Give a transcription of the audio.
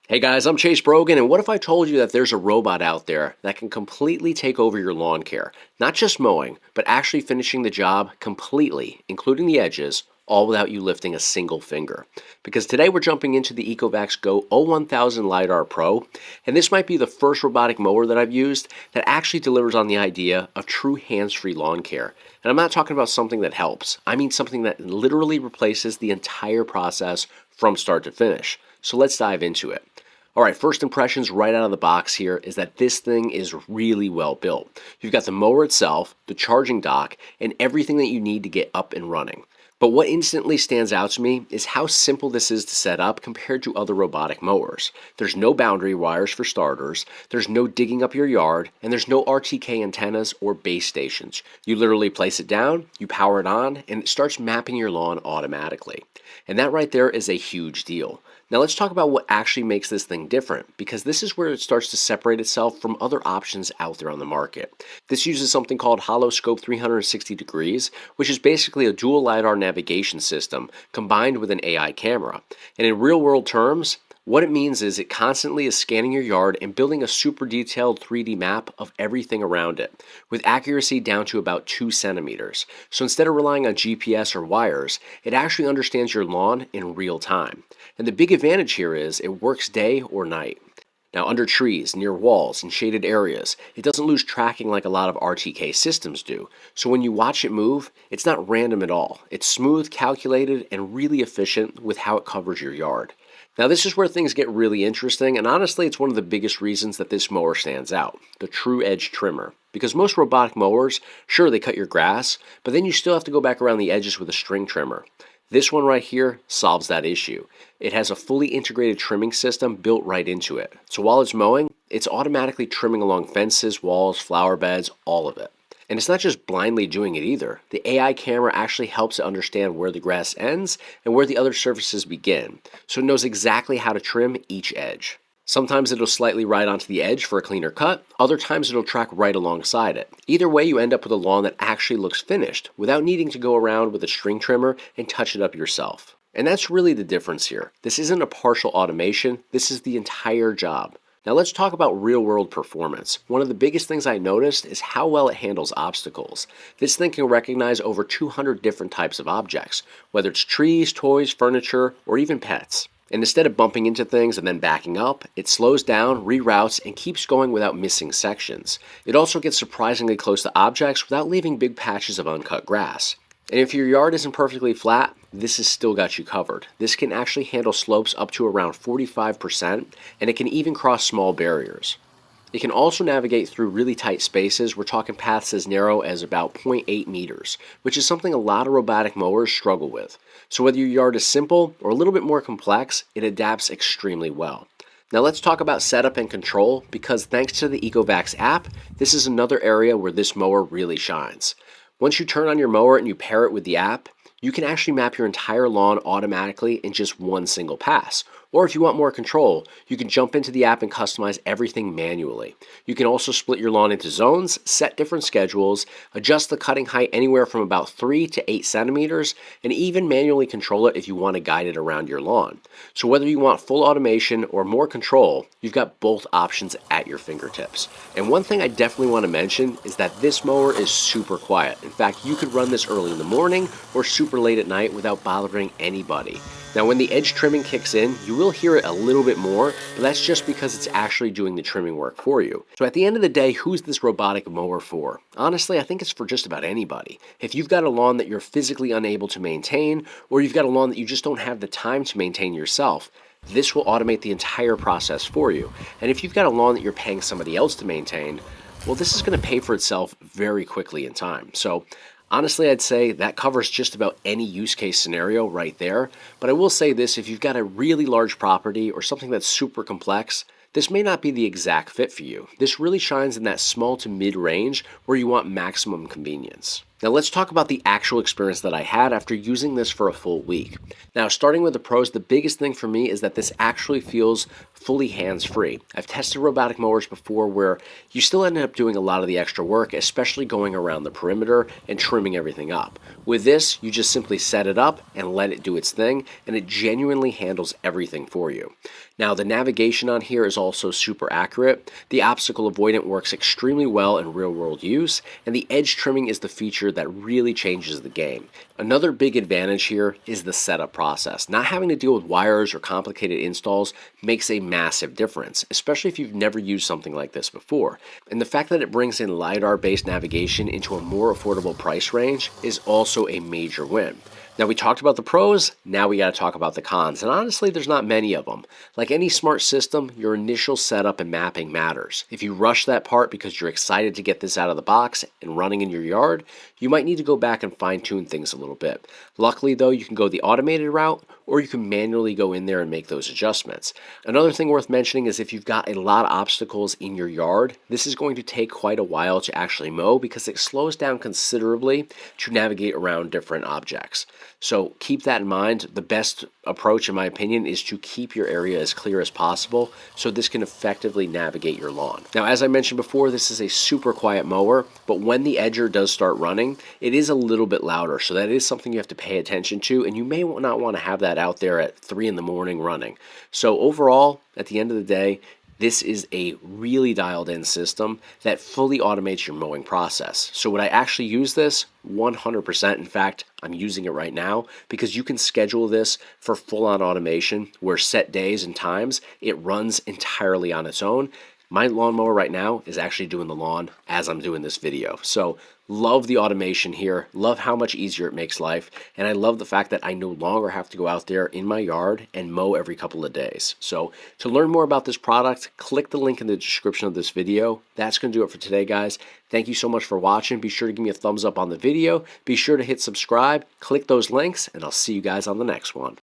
Hey guys, I'm Chase Brogan, and what if I told you that there's a robot out there that can completely take over your lawn care? Not just mowing, but actually finishing the job completely, including the edges, all without you lifting a single finger. Because today we're jumping into the ECOVACS GOAT O1000 LiDAR Pro, and this might be the first robotic mower that I've used that actually delivers on the idea of true hands-free lawn care. And I'm not talking about something that helps. I mean something that literally replaces the entire process from start to finish. So let's dive into it. All right, first impressions right out of the box here is that this thing is really well built. You've got the mower itself, the charging dock, and everything that you need to get up and running. But what instantly stands out to me is how simple this is to set up compared to other robotic mowers. There's no boundary wires for starters, there's no digging up your yard, and there's no RTK antennas or base stations. You literally place it down, you power it on, and it starts mapping your lawn automatically. And that right there is a huge deal. Now let's talk about what actually makes this thing different, because this is where it starts to separate itself from other options out there on the market. This uses something called Hollow Scope 360 degrees, which is basically a dual LiDAR navigation system combined with an AI camera. And in real world terms, what it means is it constantly is scanning your yard and building a super detailed 3D map of everything around it, with accuracy down to about 2 centimeters. So instead of relying on GPS or wires, it actually understands your lawn in real time. And the big advantage here is it works day or night. Now, under trees, near walls, and shaded areas, it doesn't lose tracking like a lot of RTK systems do. So when you watch it move, it's not random at all. It's smooth, calculated, and really efficient with how it covers your yard. Now this is where things get really interesting, and honestly it's one of the biggest reasons that this mower stands out, the TruEdge Trimmer. Because most robotic mowers, sure they cut your grass, but then you still have to go back around the edges with a string trimmer. This one right here solves that issue. It has a fully integrated trimming system built right into it. So while it's mowing, it's automatically trimming along fences, walls, flower beds, all of it. And it's not just blindly doing it either. The AI camera actually helps it understand where the grass ends and where the other surfaces begin, so it knows exactly how to trim each edge. Sometimes it'll slightly ride onto the edge for a cleaner cut, other times it'll track right alongside it. Either way, you end up with a lawn that actually looks finished, without needing to go around with a string trimmer and touch it up yourself. And that's really the difference here. This isn't a partial automation, this is the entire job. Now let's talk about real-world performance. One of the biggest things I noticed is how well it handles obstacles. This thing can recognize over 200 different types of objects, whether it's trees, toys, furniture, or even pets. And instead of bumping into things and then backing up, it slows down, reroutes, and keeps going without missing sections. It also gets surprisingly close to objects without leaving big patches of uncut grass. And if your yard isn't perfectly flat, this has still got you covered. This can actually handle slopes up to around 45%, and it can even cross small barriers. It can also navigate through really tight spaces. We're talking paths as narrow as about 0.8 meters, which is something a lot of robotic mowers struggle with. So whether your yard is simple or a little bit more complex, it adapts extremely well. Now let's talk about setup and control, because thanks to the ECOVACS app, this is another area where this mower really shines. Once you turn on your mower and you pair it with the app, you can actually map your entire lawn automatically in just one single pass. Or if you want more control, you can jump into the app and customize everything manually. You can also split your lawn into zones, set different schedules, adjust the cutting height anywhere from about 3 to 8 centimeters, and even manually control it if you want to guide it around your lawn. So whether you want full automation or more control, you've got both options at your fingertips. And one thing I definitely want to mention is that this mower is super quiet. In fact, you could run this early in the morning or super late at night without bothering anybody. Now when the edge trimming kicks in, you will hear it a little bit more, but that's just because it's actually doing the trimming work for you. So at the end of the day, who's this robotic mower for? Honestly, I think it's for just about anybody. If you've got a lawn that you're physically unable to maintain, or you've got a lawn that you just don't have the time to maintain yourself, this will automate the entire process for you. And if you've got a lawn that you're paying somebody else to maintain, well, this is going to pay for itself very quickly in time. So honestly, I'd say that covers just about any use case scenario right there. But I will say this, if you've got a really large property or something that's super complex, this may not be the exact fit for you. This really shines in that small to mid range where you want maximum convenience. Now let's talk about the actual experience that I had after using this for a full week. Now starting with the pros, the biggest thing for me is that this actually feels fully hands-free. I've tested robotic mowers before where you still end up doing a lot of the extra work, especially going around the perimeter and trimming everything up. With this, you just simply set it up and let it do its thing, and it genuinely handles everything for you. Now, the navigation on here is also super accurate. The obstacle avoidant works extremely well in real world use, and the edge trimming is the feature that really changes the game. Another big advantage here is the setup process. Not having to deal with wires or complicated installs makes a massive difference, especially if you've never used something like this before. And the fact that it brings in LiDAR-based navigation into a more affordable price range is also a major win. Now, we talked about the pros, now we got to talk about the cons, and honestly, there's not many of them. Like any smart system, your initial setup and mapping matters. If you rush that part because you're excited to get this out of the box and running in your yard, you might need to go back and fine-tune things a little bit. Luckily, though, you can go the automated route, or you can manually go in there and make those adjustments. Another thing worth mentioning is if you've got a lot of obstacles in your yard, this is going to take quite a while to actually mow because it slows down considerably to navigate around different objects. So keep that in mind. The best approach, in my opinion, is to keep your area as clear as possible so this can effectively navigate your lawn. Now, as I mentioned before, this is a super quiet mower, but when the edger does start running, it is a little bit louder. So that is something you have to pay attention to, and you may not want to have that out there at 3 in the morning running. So overall, at the end of the day, this is a really dialed in system that fully automates your mowing process. So would I actually use this? 100%. In fact, I'm using it right now because you can schedule this for full-on automation where set days and times it runs entirely on its own. My lawnmower right now is actually doing the lawn as I'm doing this video. So love the automation here, love how much easier it makes life, and I love the fact that I no longer have to go out there in my yard and mow every couple of days. So to learn more about this product, click the link in the description of this video. That's going to do it for today, guys. Thank you so much for watching. Be sure to give me a thumbs up on the video. Be sure to hit subscribe, click those links, and I'll see you guys on the next one.